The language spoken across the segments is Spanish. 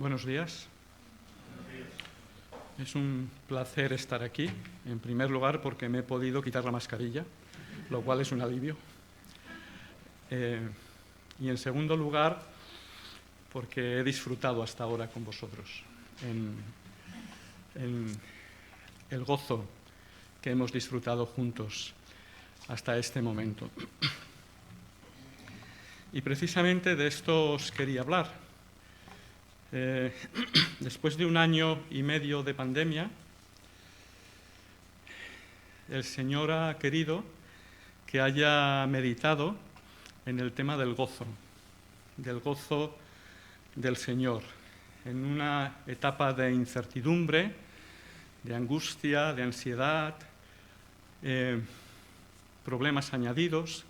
Buenos días. Es un placer estar aquí, en primer lugar porque me he podido quitar la mascarilla, lo cual es un alivio. Y en segundo lugar, porque he disfrutado hasta ahora con vosotros en el gozo que hemos disfrutado juntos hasta este momento. Y precisamente de esto os quería hablar. Después de 1 año y medio de pandemia, el Señor ha querido que haya meditado en el tema del gozo del Señor, en una etapa de incertidumbre, de angustia, de ansiedad, problemas añadidos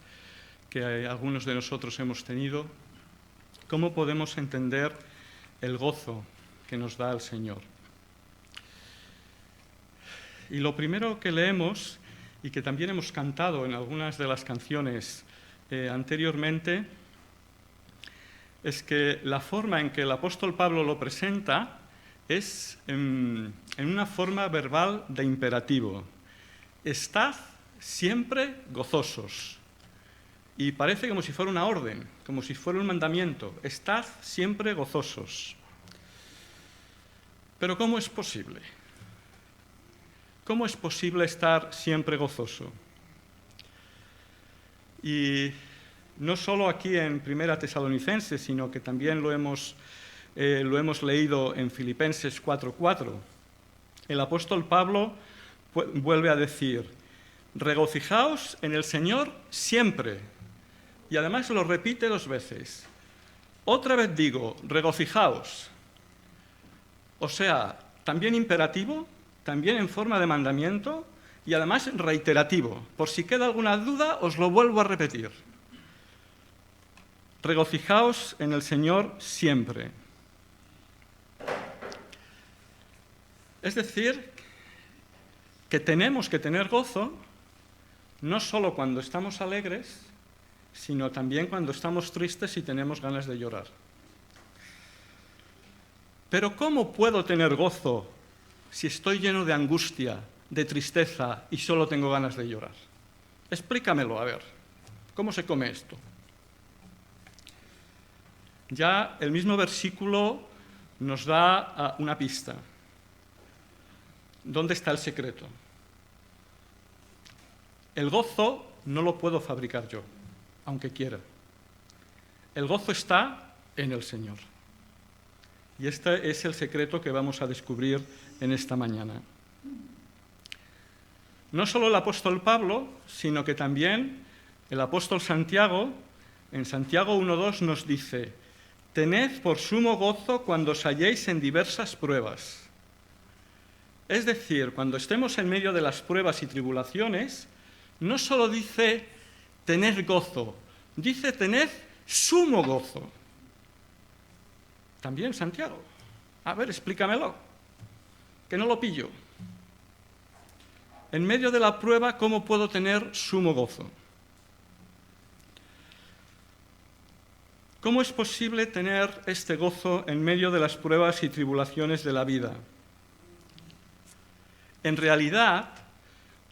que algunos de nosotros hemos tenido. ¿Cómo podemos entender el gozo que nos da el Señor? Y lo primero que leemos, y que también hemos cantado en algunas de las canciones anteriormente, es que la forma en que el apóstol Pablo lo presenta es en una forma verbal de imperativo. Estad siempre gozosos. Y parece como si fuera una orden, como si fuera un mandamiento. Estad siempre gozosos. Pero ¿cómo es posible? ¿Cómo es posible estar siempre gozoso? Y no solo aquí en Primera Tesalonicenses, sino que también lo hemos leído en Filipenses 4:4. El apóstol Pablo vuelve a decir: regocijaos en el Señor siempre. Y además lo repite 2 veces. Otra vez digo, regocijaos. O sea, también imperativo, también en forma de mandamiento y además reiterativo. Por si queda alguna duda, os lo vuelvo a repetir. Regocijaos en el Señor siempre. Es decir, que tenemos que tener gozo no solo cuando estamos alegres, sino también cuando estamos tristes y tenemos ganas de llorar. Pero ¿cómo puedo tener gozo si estoy lleno de angustia, de tristeza y solo tengo ganas de llorar? Explícamelo, a ver. ¿Cómo se come esto? Ya el mismo versículo nos da una pista. ¿Dónde está el secreto? El gozo no lo puedo fabricar yo, aunque quiera. El gozo está en el Señor. Y este es el secreto que vamos a descubrir en esta mañana. No solo el apóstol Pablo, sino que también el apóstol Santiago, en Santiago 1:2 nos dice: tened por sumo gozo cuando os halléis en diversas pruebas. Es decir, cuando estemos en medio de las pruebas y tribulaciones, no solo dice tened gozo, dice tened sumo gozo. También Santiago. A ver, explícamelo, que no lo pillo. En medio de la prueba, ¿cómo puedo tener sumo gozo? ¿Cómo es posible tener este gozo en medio de las pruebas y tribulaciones de la vida? En realidad,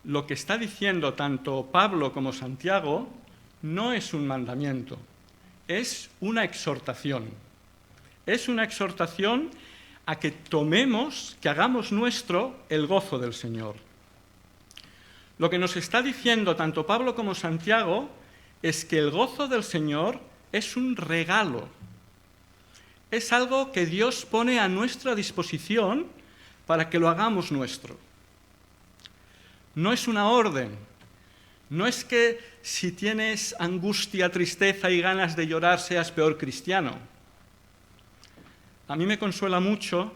lo que está diciendo tanto Pablo como Santiago no es un mandamiento, es una exhortación. Es una exhortación a que tomemos, que hagamos nuestro el gozo del Señor. Lo que nos está diciendo tanto Pablo como Santiago es que el gozo del Señor es un regalo. Es algo que Dios pone a nuestra disposición para que lo hagamos nuestro. No es una orden. No es que si tienes angustia, tristeza y ganas de llorar seas peor cristiano. A mí me consuela mucho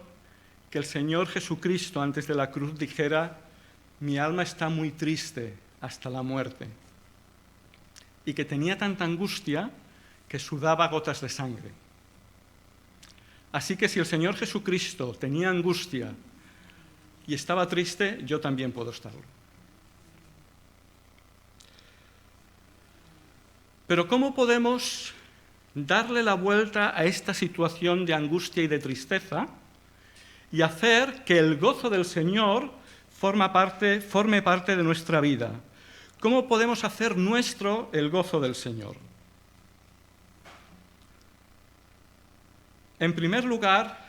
que el Señor Jesucristo antes de la cruz dijera: mi alma está muy triste hasta la muerte. Y que tenía tanta angustia que sudaba gotas de sangre. Así que si el Señor Jesucristo tenía angustia y estaba triste, yo también puedo estarlo. Pero ¿cómo podemos darle la vuelta a esta situación de angustia y de tristeza y hacer que el gozo del Señor forme parte de nuestra vida. ¿Cómo podemos hacer nuestro el gozo del Señor? En primer lugar,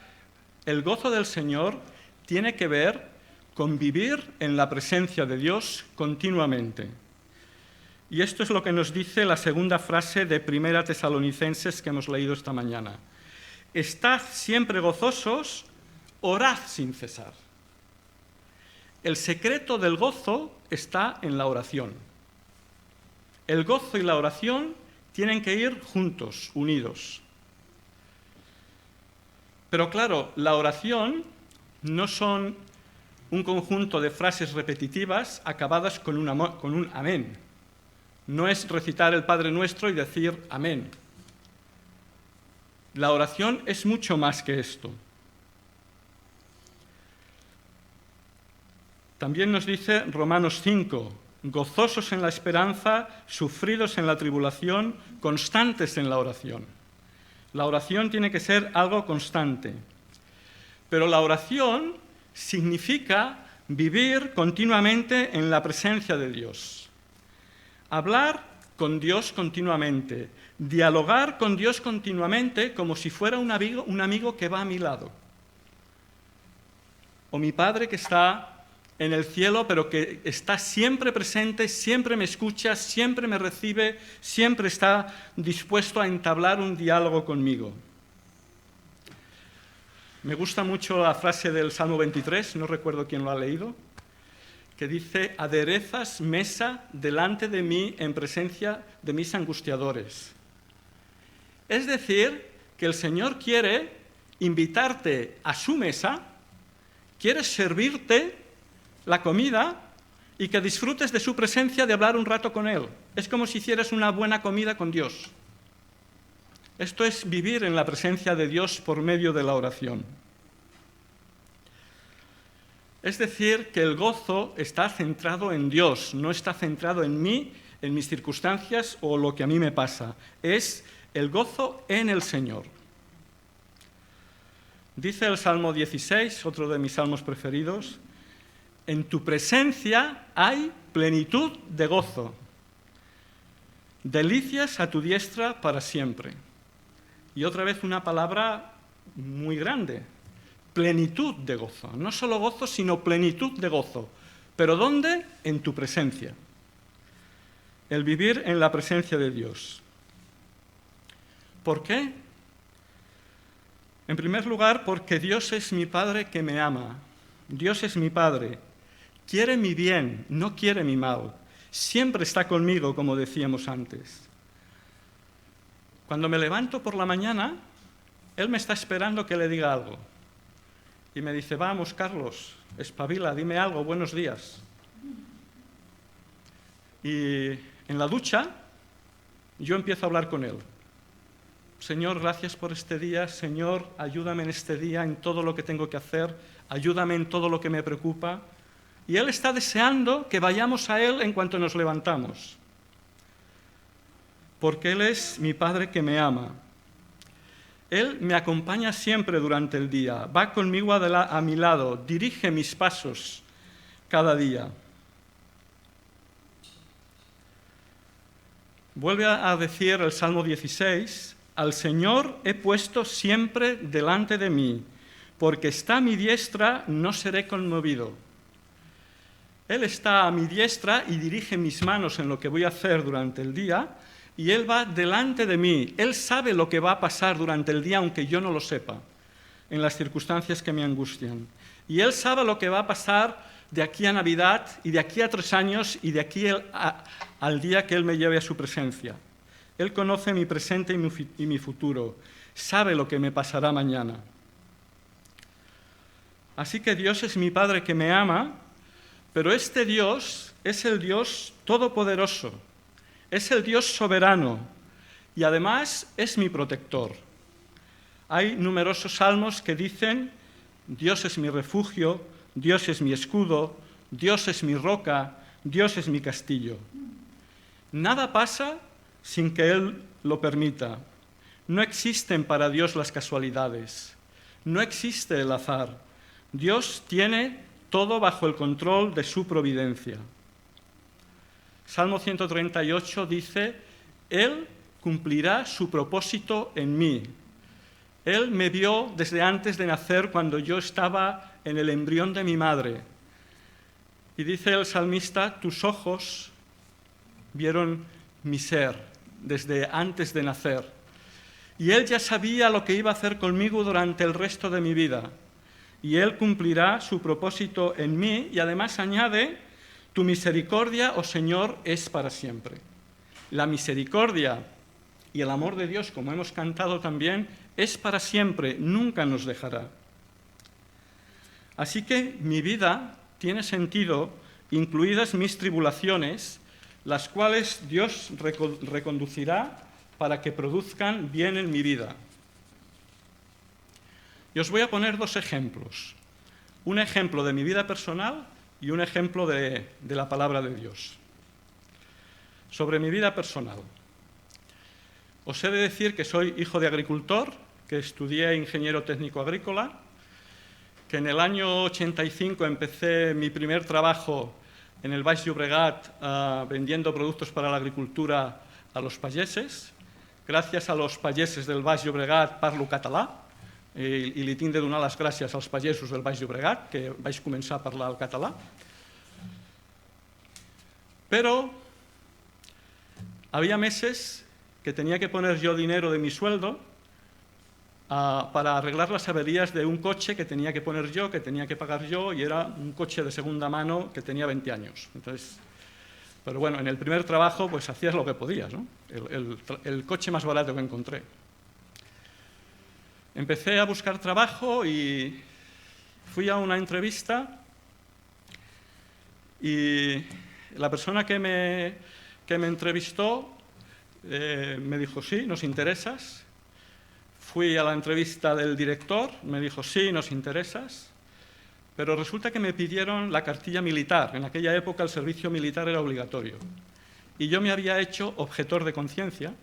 el gozo del Señor tiene que ver con vivir en la presencia de Dios continuamente. Y esto es lo que nos dice la segunda frase de 1 Tesalonicenses que hemos leído esta mañana. Estad siempre gozosos, orad sin cesar. El secreto del gozo está en la oración. El gozo y la oración tienen que ir juntos, unidos. Pero claro, la oración no son un conjunto de frases repetitivas acabadas con un amén. No es recitar el Padre Nuestro y decir amén. La oración es mucho más que esto. También nos dice Romanos 5, gozosos en la esperanza, sufridos en la tribulación, constantes en la oración. La oración tiene que ser algo constante. Pero la oración significa vivir continuamente en la presencia de Dios. Hablar con Dios continuamente, dialogar con Dios continuamente como si fuera un amigo que va a mi lado. O mi Padre que está en el cielo, pero que está siempre presente, siempre me escucha, siempre me recibe, siempre está dispuesto a entablar un diálogo conmigo. Me gusta mucho la frase del Salmo 23, no recuerdo quién lo ha leído, que dice, aderezas mesa delante de mí en presencia de mis angustiadores. Es decir, que el Señor quiere invitarte a su mesa, quiere servirte la comida y que disfrutes de su presencia, de hablar un rato con Él. Es como si hicieras una buena comida con Dios. Esto es vivir en la presencia de Dios por medio de la oración. Es decir, que el gozo está centrado en Dios, no está centrado en mí, en mis circunstancias o lo que a mí me pasa. Es el gozo en el Señor. Dice el Salmo 16, otro de mis salmos preferidos, en tu presencia hay plenitud de gozo, delicias a tu diestra para siempre. Y otra vez una palabra muy grande, plenitud de gozo. No solo gozo, sino plenitud de gozo. ¿Pero dónde? En tu presencia. El vivir en la presencia de Dios. ¿Por qué? En primer lugar, porque Dios es mi Padre que me ama. Dios es mi Padre. Quiere mi bien, no quiere mi mal. Siempre está conmigo, como decíamos antes. Cuando me levanto por la mañana, Él me está esperando que le diga algo. Y me dice, vamos, Carlos, espabila, dime algo, buenos días. Y en la ducha, yo empiezo a hablar con Él. Señor, gracias por este día. Señor, ayúdame en este día, en todo lo que tengo que hacer. Ayúdame en todo lo que me preocupa. Y Él está deseando que vayamos a Él en cuanto nos levantamos. Porque Él es mi Padre que me ama. Él me acompaña siempre durante el día, va conmigo a mi lado, dirige mis pasos cada día. Vuelve a decir el Salmo 16, al Señor he puesto siempre delante de mí, porque está a mi diestra, no seré conmovido. Él está a mi diestra y dirige mis manos en lo que voy a hacer durante el día, y Él va delante de mí. Él sabe lo que va a pasar durante el día, aunque yo no lo sepa, en las circunstancias que me angustian. Y Él sabe lo que va a pasar de aquí a Navidad, y de aquí a 3 años, y de aquí al día que Él me lleve a su presencia. Él conoce mi presente y mi futuro. Sabe lo que me pasará mañana. Así que Dios es mi Padre que me ama, pero este Dios es el Dios todopoderoso, es el Dios soberano y además es mi protector. Hay numerosos salmos que dicen, Dios es mi refugio, Dios es mi escudo, Dios es mi roca, Dios es mi castillo. Nada pasa sin que Él lo permita. No existen para Dios las casualidades. No existe el azar. Dios tiene todo bajo el control de su providencia. Salmo 138 dice: Él cumplirá su propósito en mí. Él me vio desde antes de nacer, cuando yo estaba en el embrión de mi madre. Y dice el salmista: tus ojos vieron mi ser desde antes de nacer. Y Él ya sabía lo que iba a hacer conmigo durante el resto de mi vida. Y Él cumplirá su propósito en mí, y además añade: tu misericordia, oh Señor, es para siempre. La misericordia y el amor de Dios, como hemos cantado también, es para siempre, nunca nos dejará. Así que mi vida tiene sentido, incluidas mis tribulaciones, las cuales Dios reconducirá para que produzcan bien en mi vida. Y os voy a poner dos ejemplos. Un ejemplo de mi vida personal y un ejemplo de la palabra de Dios. Sobre mi vida personal. Os he de decir que soy hijo de agricultor, que estudié ingeniero técnico agrícola, que en el año 85 empecé mi primer trabajo en el Baix Llobregat vendiendo productos para la agricultura a los pageses. Gràcies a los pageses del Baix Llobregat parlo català i li tinc de donar les gràcies als pagesos del Baix Llobregat, que vaig començar a parlar el català. Pero había meses que tenía que poner yo dinero de mi sueldo para arreglar las averías de un coche que tenía que poner yo, que tenía que pagar yo, y era un coche de segunda mano que tenía 20 años. Entonces, pero bueno, en el primer trabajo pues hacías lo que podías, ¿no? El coche más barato que encontré. Empecé a buscar trabajo y fui a una entrevista y la persona que me entrevistó me dijo: sí, nos interesas. Fui a la entrevista del director, me dijo: sí, nos interesas. Pero resulta que me pidieron la cartilla militar. En aquella época el servicio militar era obligatorio. Y yo me había hecho objetor de conciencia,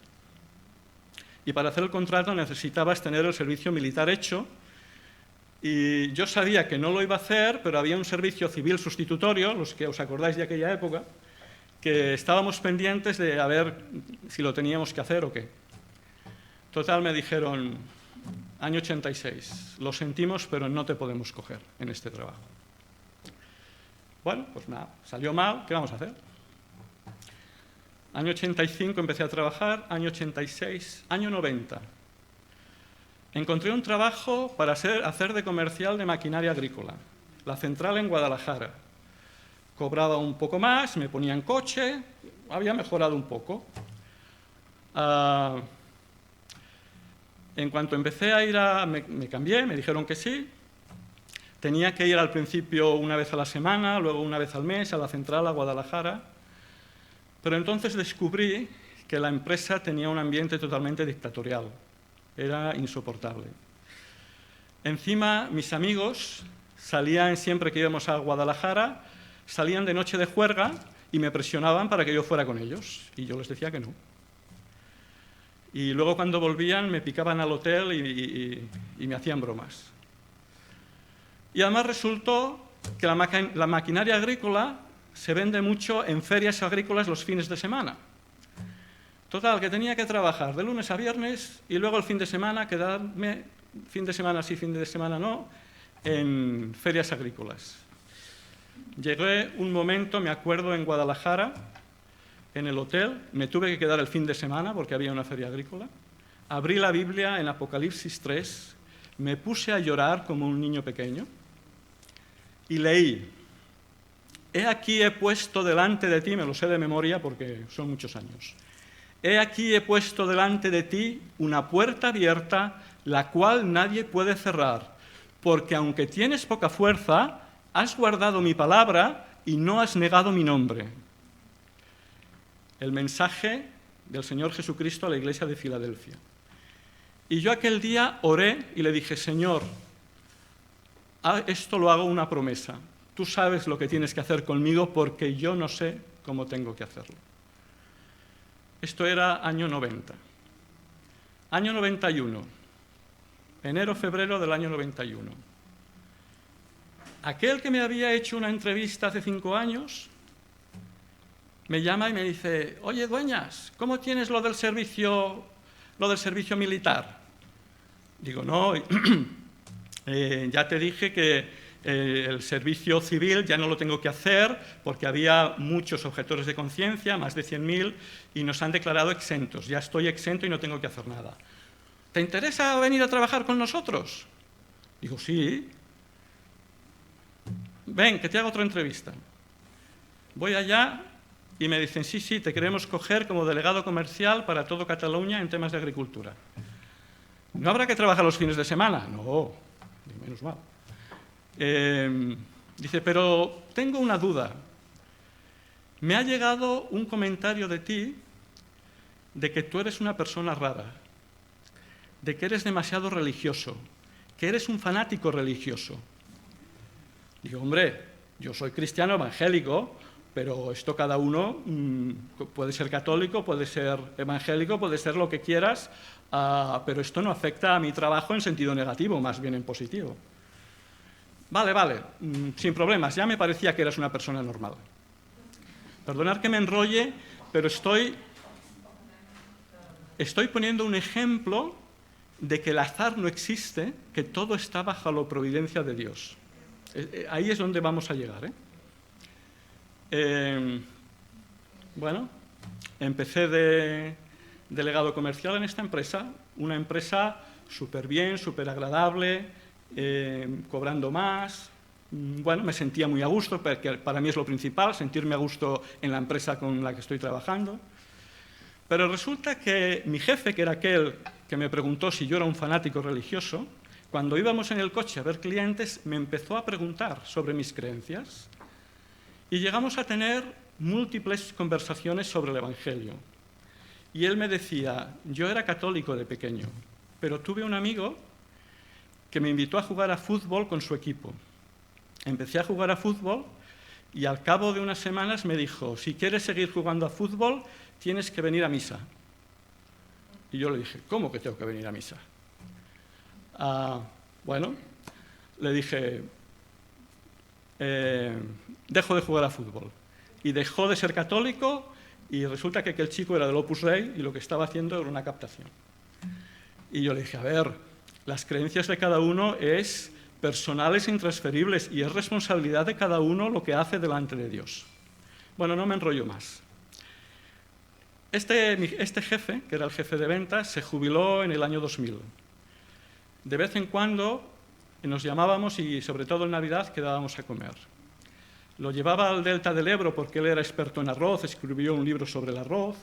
y para hacer el contrato necesitabas tener el servicio militar hecho, y yo sabía que no lo iba a hacer, pero había un servicio civil sustitutorio, los que os acordáis de aquella época, que estábamos pendientes de a ver si lo teníamos que hacer o qué. Total, me dijeron: año 86, lo sentimos, pero no te podemos coger en este trabajo. Bueno, pues nada, salió mal, ¿qué vamos a hacer? Año 85 empecé a trabajar, año 86, año 90. Encontré un trabajo para hacer de comercial de maquinaria agrícola, la central en Guadalajara. Cobraba un poco más, me ponía en coche, había mejorado un poco. En cuanto empecé a ir me cambié, me dijeron que sí. Tenía que ir al principio una vez a la semana, luego una vez al mes a la central, a Guadalajara. Pero entonces descubrí que la empresa tenía un ambiente totalmente dictatorial. Era insoportable. Encima, mis amigos salían siempre que íbamos a Guadalajara, salían de noche de juerga y me presionaban para que yo fuera con ellos. Y yo les decía que no. Y luego cuando volvían me picaban al hotel y me hacían bromas. Y además resultó que la maquinaria agrícola se vende mucho en ferias agrícolas los fines de semana. Total, que tenía que trabajar de lunes a viernes y luego el fin de semana quedarme, fin de semana sí, fin de semana no, en ferias agrícolas. Llegué un momento, me acuerdo, en Guadalajara, en el hotel, me tuve que quedar el fin de semana porque había una feria agrícola. Abrí la Biblia en Apocalipsis 3, me puse a llorar como un niño pequeño y leí: he aquí he puesto delante de ti, me lo sé de memoria porque son muchos años, he aquí he puesto delante de ti una puerta abierta, la cual nadie puede cerrar, porque aunque tienes poca fuerza, has guardado mi palabra y no has negado mi nombre. El mensaje del Señor Jesucristo a la iglesia de Filadelfia. Y yo aquel día oré y le dije: Señor, esto lo hago una promesa. Tú sabes lo que tienes que hacer conmigo porque yo no sé cómo tengo que hacerlo. Esto era año 90. Año 91, enero-febrero del año 91. Aquel que me había hecho una entrevista hace 5 años me llama y me dice: oye, Dueñas, ¿cómo tienes lo del servicio militar? Digo, no, ya te dije que el servicio civil ya no lo tengo que hacer porque había muchos objetores de conciencia, más de 100.000, y nos han declarado exentos. Ya estoy exento y no tengo que hacer nada. ¿Te interesa venir a trabajar con nosotros? Digo, sí. Ven, que te hago otra entrevista. Voy allá y me dicen, sí, te queremos coger como delegado comercial para todo Cataluña en temas de agricultura. ¿No habrá que trabajar los fines de semana? No, ni menos mal. Dice, pero tengo una duda. Me ha llegado un comentario de ti de que tú eres una persona rara, de que eres demasiado religioso, que eres un fanático religioso. Digo, hombre, yo soy cristiano evangélico, pero esto cada uno puede ser católico, puede ser evangélico, puede ser lo que quieras, pero esto no afecta a mi trabajo en sentido negativo, más bien en positivo. Vale, sin problemas, ya me parecía que eras una persona normal. Perdonad que me enrolle, pero estoy poniendo un ejemplo de que el azar no existe, que todo está bajo la providencia de Dios. Ahí es donde vamos a llegar. Bueno, empecé de delegado comercial en esta empresa, una empresa súper bien, súper agradable, cobrando más. Bueno, me sentía muy a gusto, porque para mí es lo principal, sentirme a gusto en la empresa con la que estoy trabajando. Pero resulta que mi jefe, que era aquel que me preguntó si yo era un fanático religioso, cuando íbamos en el coche a ver clientes, me empezó a preguntar sobre mis creencias y llegamos a tener múltiples conversaciones sobre el Evangelio. Y él me decía, yo era católico de pequeño, pero tuve un amigo que me invitó a jugar a fútbol con su equipo. Empecé a jugar a fútbol y al cabo de unas semanas me dijo, si quieres seguir jugando a fútbol, tienes que venir a misa. Y yo le dije, ¿cómo que tengo que venir a misa? Bueno, le dije, dejo de jugar a fútbol. Y dejó de ser católico y resulta que aquel chico era del Opus Dei y lo que estaba haciendo era una captación. Y yo le dije, a ver, las creencias de cada uno es personales e intransferibles y es responsabilidad de cada uno lo que hace delante de Dios. Bueno, no me enrollo más. Este jefe, que era el jefe de ventas, se jubiló en el año 2000. De vez en cuando nos llamábamos y, sobre todo en Navidad, quedábamos a comer. Lo llevaba al Delta del Ebro porque él era experto en arroz, escribió un libro sobre el arroz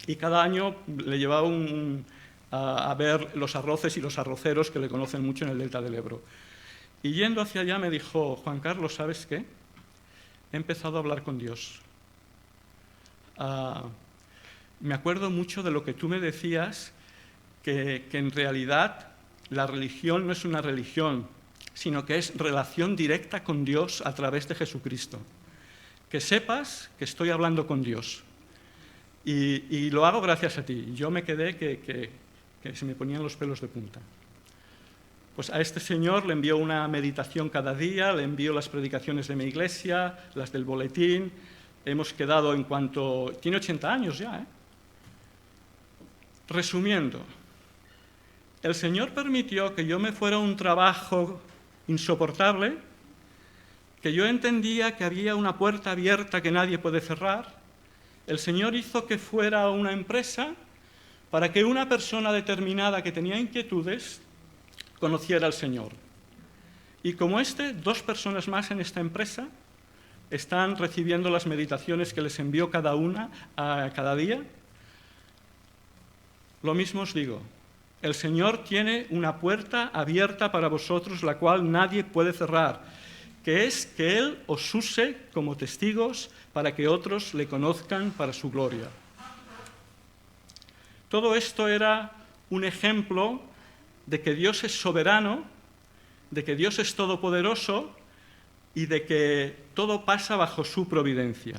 y cada año le llevaba a ver los arroces y los arroceros que le conocen mucho en el Delta del Ebro. Y yendo hacia allá me dijo, Juan Carlos, ¿sabes qué? He empezado a hablar con Dios. Me acuerdo mucho de lo que tú me decías, que en realidad la religión no es una religión, sino que es relación directa con Dios a través de Jesucristo. Que sepas que estoy hablando con Dios. Y lo hago gracias a ti. Yo me quedé que se me ponían los pelos de punta. Pues a este señor le envío una meditación cada día, le envío las predicaciones de mi iglesia, las del boletín. Hemos quedado en cuanto... Tiene 80 años ya, Resumiendo, el Señor permitió que yo me fuera a un trabajo insoportable, que yo entendía que había una puerta abierta que nadie puede cerrar. El Señor hizo que fuera a una empresa para que una persona determinada que tenía inquietudes conociera al Señor. Y como 2 personas más en esta empresa están recibiendo las meditaciones que les envío cada una cada día. Lo mismo os digo, el Señor tiene una puerta abierta para vosotros, la cual nadie puede cerrar, que es que Él os use como testigos para que otros le conozcan para su gloria. Todo esto era un ejemplo de que Dios es soberano, de que Dios es todopoderoso y de que todo pasa bajo su providencia.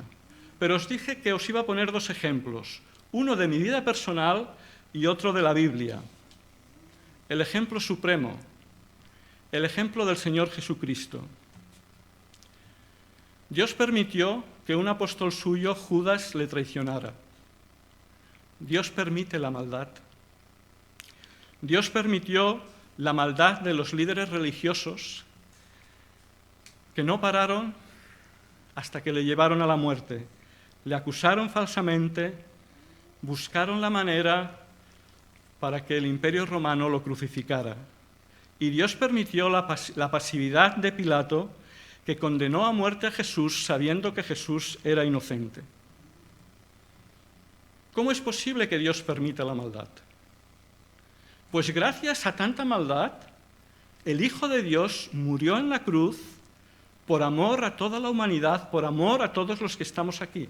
Pero os dije que os iba a poner 2 ejemplos. Uno de mi vida personal, y otro de la Biblia. El ejemplo supremo, el ejemplo del Señor Jesucristo. Dios permitió que un apóstol suyo, Judas, le traicionara. Dios permite la maldad. Dios permitió la maldad de los líderes religiosos que no pararon hasta que le llevaron a la muerte. Le acusaron falsamente, buscaron la manera para que el Imperio Romano lo crucificara. Y Dios permitió la pasividad de Pilato, que condenó a muerte a Jesús sabiendo que Jesús era inocente. ¿Cómo es posible que Dios permita la maldad? Pues gracias a tanta maldad, el Hijo de Dios murió en la cruz por amor a toda la humanidad, por amor a todos los que estamos aquí.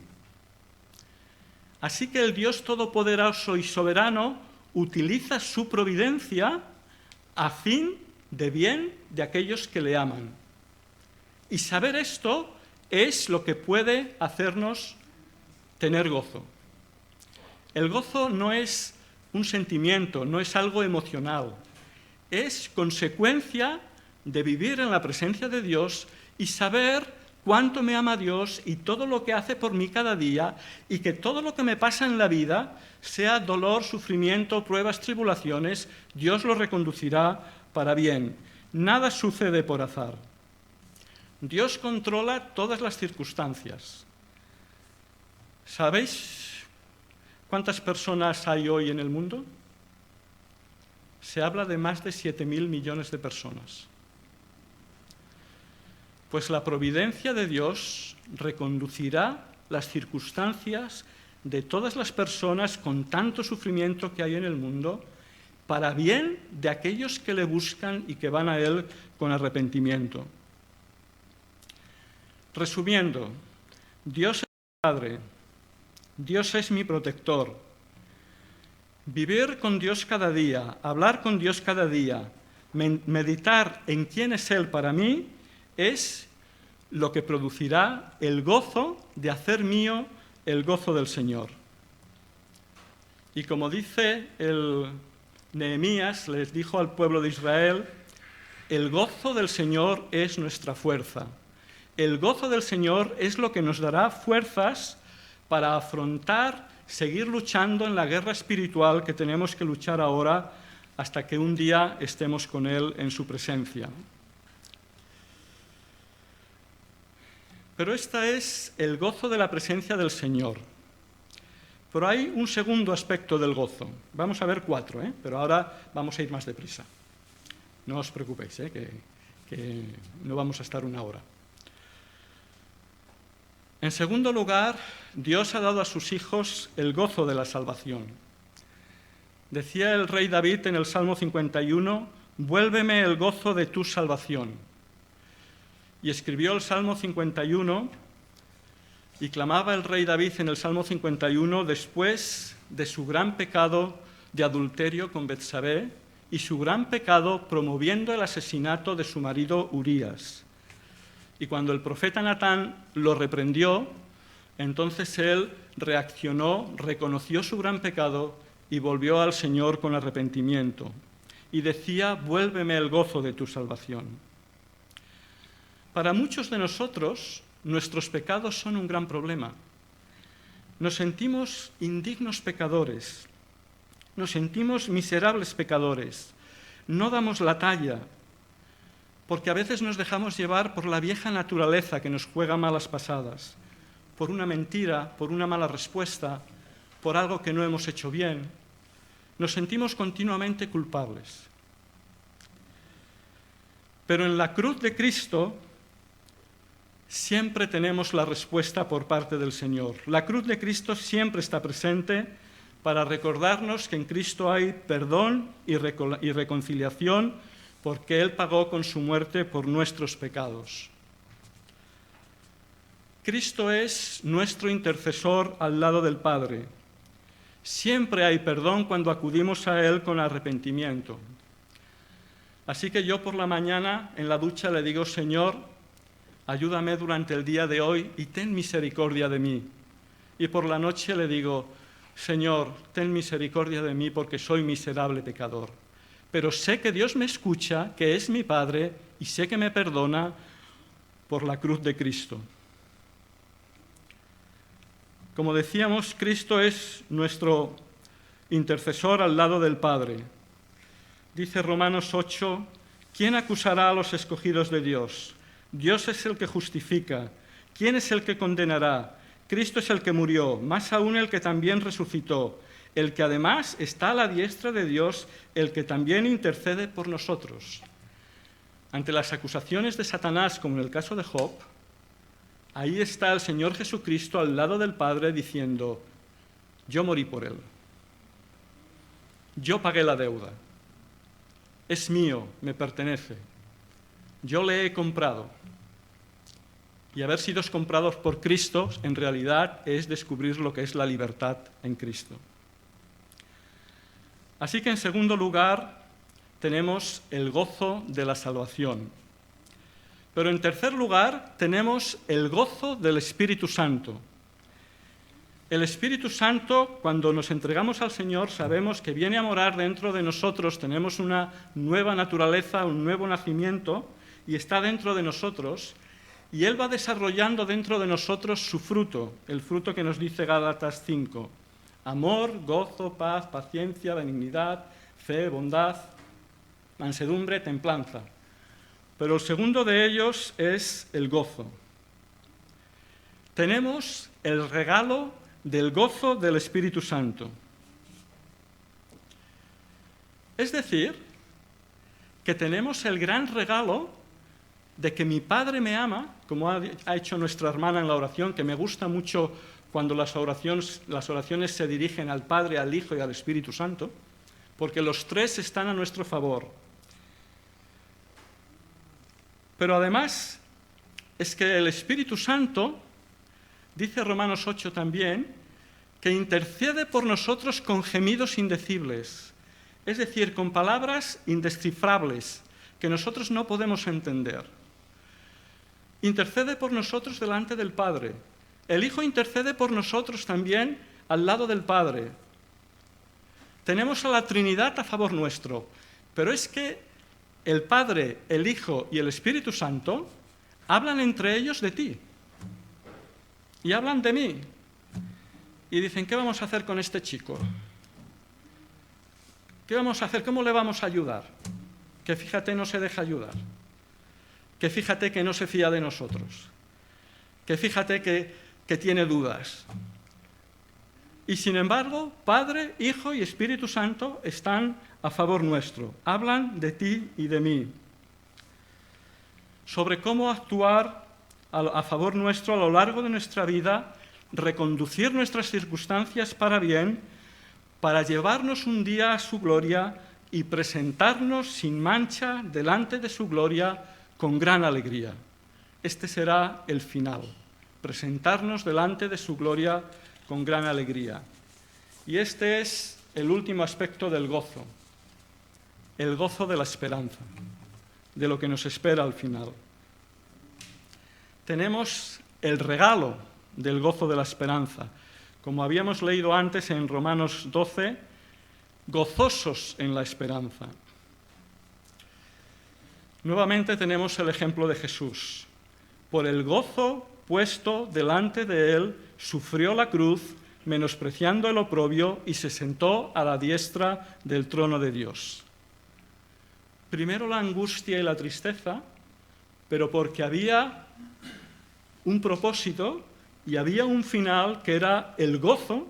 Así que el Dios Todopoderoso y Soberano utiliza su providencia a fin de bien de aquellos que le aman. Y saber esto es lo que puede hacernos tener gozo. El gozo no es un sentimiento, no es algo emocional. Es consecuencia de vivir en la presencia de Dios y saber cuánto me ama Dios y todo lo que hace por mí cada día, y que todo lo que me pasa en la vida, sea dolor, sufrimiento, pruebas, tribulaciones, Dios lo reconducirá para bien. Nada sucede por azar. Dios controla todas las circunstancias. ¿Sabéis cuántas personas hay hoy en el mundo? Se habla de más de 7.000 millones de personas. Pues la providencia de Dios reconducirá las circunstancias de todas las personas con tanto sufrimiento que hay en el mundo para bien de aquellos que le buscan y que van a Él con arrepentimiento. Resumiendo, Dios es mi Padre, Dios es mi protector. Vivir con Dios cada día, hablar con Dios cada día, meditar en quién es Él para mí, es lo que producirá el gozo de hacer mío el gozo del Señor. Y como dice el Nehemías, les dijo al pueblo de Israel, el gozo del Señor es nuestra fuerza. El gozo del Señor es lo que nos dará fuerzas para afrontar, seguir luchando en la guerra espiritual que tenemos que luchar ahora hasta que un día estemos con Él en su presencia. Pero este es el gozo de la presencia del Señor. Pero hay un segundo aspecto del gozo. Vamos a ver 4, pero ahora vamos a ir más deprisa. No os preocupéis, que no vamos a estar 1 hora. En segundo lugar, Dios ha dado a sus hijos el gozo de la salvación. Decía el rey David en el Salmo 51, «Vuélveme el gozo de tu salvación». Y escribió el Salmo 51 y clamaba el rey David en el Salmo 51 después de su gran pecado de adulterio con Betsabé y su gran pecado promoviendo el asesinato de su marido Urías. Y cuando el profeta Natán lo reprendió, entonces él reaccionó, reconoció su gran pecado y volvió al Señor con arrepentimiento. Y decía, «Vuélveme el gozo de tu salvación». Para muchos de nosotros, nuestros pecados son un gran problema. Nos sentimos indignos pecadores, nos sentimos miserables pecadores, no damos la talla, porque a veces nos dejamos llevar por la vieja naturaleza que nos juega malas pasadas, por una mentira, por una mala respuesta, por algo que no hemos hecho bien. Nos sentimos continuamente culpables. Pero en la cruz de Cristo siempre tenemos la respuesta por parte del Señor. La cruz de Cristo siempre está presente para recordarnos que en Cristo hay perdón y reconciliación porque Él pagó con su muerte por nuestros pecados. Cristo es nuestro intercesor al lado del Padre. Siempre hay perdón cuando acudimos a Él con arrepentimiento. Así que yo por la mañana en la ducha le digo, Señor, ayúdame durante el día de hoy y ten misericordia de mí. Y por la noche le digo, Señor, ten misericordia de mí porque soy miserable pecador. Pero sé que Dios me escucha, que es mi Padre, y sé que me perdona por la cruz de Cristo. Como decíamos, Cristo es nuestro intercesor al lado del Padre. Dice Romanos 8, ¿quién acusará a los escogidos de Dios? Dios es el que justifica. ¿Quién es el que condenará? Cristo es el que murió, más aún el que también resucitó, el que además está a la diestra de Dios, el que también intercede por nosotros. Ante las acusaciones de Satanás, como en el caso de Job, ahí está el Señor Jesucristo al lado del Padre diciendo, yo morí por él, yo pagué la deuda, es mío, me pertenece, yo le he comprado. Y haber sido comprados por Cristo, en realidad, es descubrir lo que es la libertad en Cristo. Así que, en segundo lugar, tenemos el gozo de la salvación. Pero, en tercer lugar, tenemos el gozo del Espíritu Santo. El Espíritu Santo, cuando nos entregamos al Señor, sabemos que viene a morar dentro de nosotros, tenemos una nueva naturaleza, un nuevo nacimiento, y está dentro de nosotros. Y Él va desarrollando dentro de nosotros su fruto, el fruto que nos dice Gálatas 5. Amor, gozo, paz, paciencia, benignidad, fe, bondad, mansedumbre, templanza. Pero el segundo de ellos es el gozo. Tenemos el regalo del gozo del Espíritu Santo. Es decir, que tenemos el gran regalo de que mi Padre me ama, como ha hecho nuestra hermana en la oración, que me gusta mucho cuando las oraciones se dirigen al Padre, al Hijo y al Espíritu Santo, porque los tres están a nuestro favor. Pero además es que el Espíritu Santo, dice Romanos 8 también, que intercede por nosotros con gemidos indecibles, es decir, con palabras indescifrables que nosotros no podemos entender. Intercede por nosotros delante del Padre. El Hijo intercede por nosotros también al lado del Padre. Tenemos a la Trinidad a favor nuestro, pero es que el Padre, el Hijo y el Espíritu Santo hablan entre ellos de ti y hablan de mí y dicen, ¿qué vamos a hacer con este chico? ¿Qué vamos a hacer? ¿Cómo le vamos a ayudar? Que fíjate, no se deja ayudar. Que fíjate que no se fía de nosotros, que fíjate que tiene dudas. Y sin embargo, Padre, Hijo y Espíritu Santo están a favor nuestro, hablan de ti y de mí, sobre cómo actuar a favor nuestro a lo largo de nuestra vida, reconducir nuestras circunstancias para bien, para llevarnos un día a su gloria y presentarnos sin mancha delante de su gloria con gran alegría. Este será el final, presentarnos delante de su gloria con gran alegría. Y este es el último aspecto del gozo, el gozo de la esperanza, de lo que nos espera al final. Tenemos el regalo del gozo de la esperanza. Como habíamos leído antes en Romanos 12, gozosos en la esperanza. Nuevamente tenemos el ejemplo de Jesús. Por el gozo puesto delante de él, sufrió la cruz, menospreciando el oprobio, y se sentó a la diestra del trono de Dios. Primero la angustia y la tristeza, pero porque había un propósito y había un final que era el gozo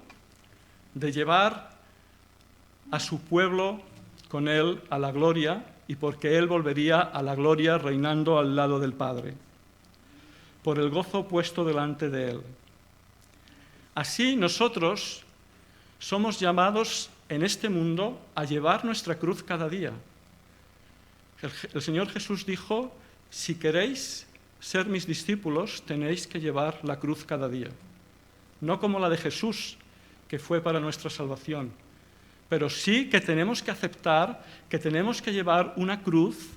de llevar a su pueblo con él a la gloria, y porque él volvería a la gloria reinando al lado del Padre, por el gozo puesto delante de él. Así nosotros somos llamados en este mundo a llevar nuestra cruz cada día. El Señor Jesús dijo, si queréis ser mis discípulos, tenéis que llevar la cruz cada día. No como la de Jesús, que fue para nuestra salvación, pero sí que tenemos que aceptar que tenemos que llevar una cruz,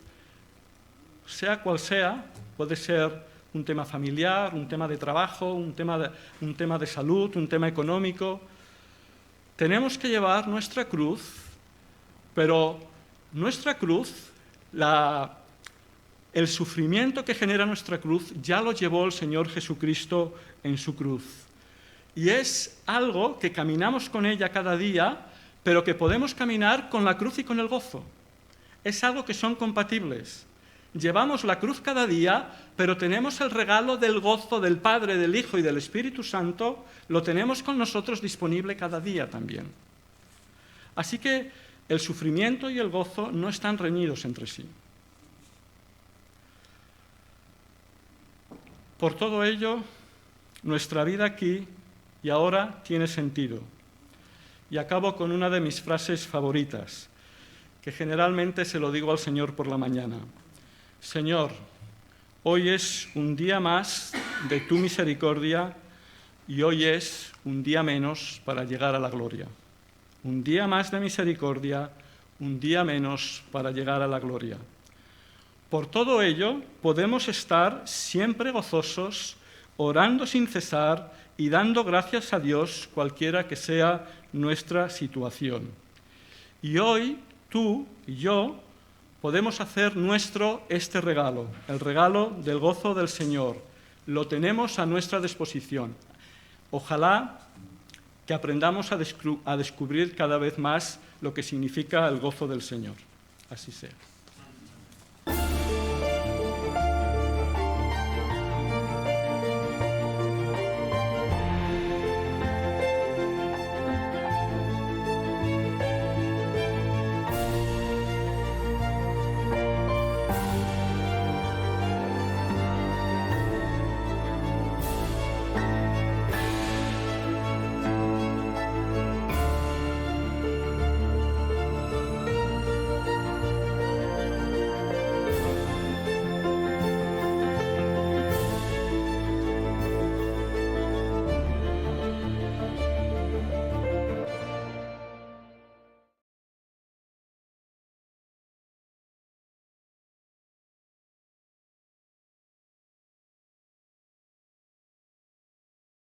sea cual sea, puede ser un tema familiar, un tema de trabajo, un tema de salud, un tema económico, tenemos que llevar nuestra cruz, pero nuestra cruz, el sufrimiento que genera nuestra cruz, ya lo llevó el Señor Jesucristo en su cruz. Y es algo que caminamos con ella cada día, pero que podemos caminar con la cruz y con el gozo. Es algo que son compatibles. Llevamos la cruz cada día, pero tenemos el regalo del gozo del Padre, del Hijo y del Espíritu Santo, lo tenemos con nosotros disponible cada día también. Así que el sufrimiento y el gozo no están reñidos entre sí. Por todo ello, nuestra vida aquí y ahora tiene sentido. Y acabo con una de mis frases favoritas, que generalmente se lo digo al Señor por la mañana. Señor, hoy es un día más de tu misericordia y hoy es un día menos para llegar a la gloria. Un día más de misericordia, un día menos para llegar a la gloria. Por todo ello, podemos estar siempre gozosos, orando sin cesar y dando gracias a Dios cualquiera que sea nuestra situación. Y hoy, tú y yo, podemos hacer nuestro este regalo, el regalo del gozo del Señor. Lo tenemos a nuestra disposición. Ojalá que aprendamos a descubrir cada vez más lo que significa el gozo del Señor. Así sea.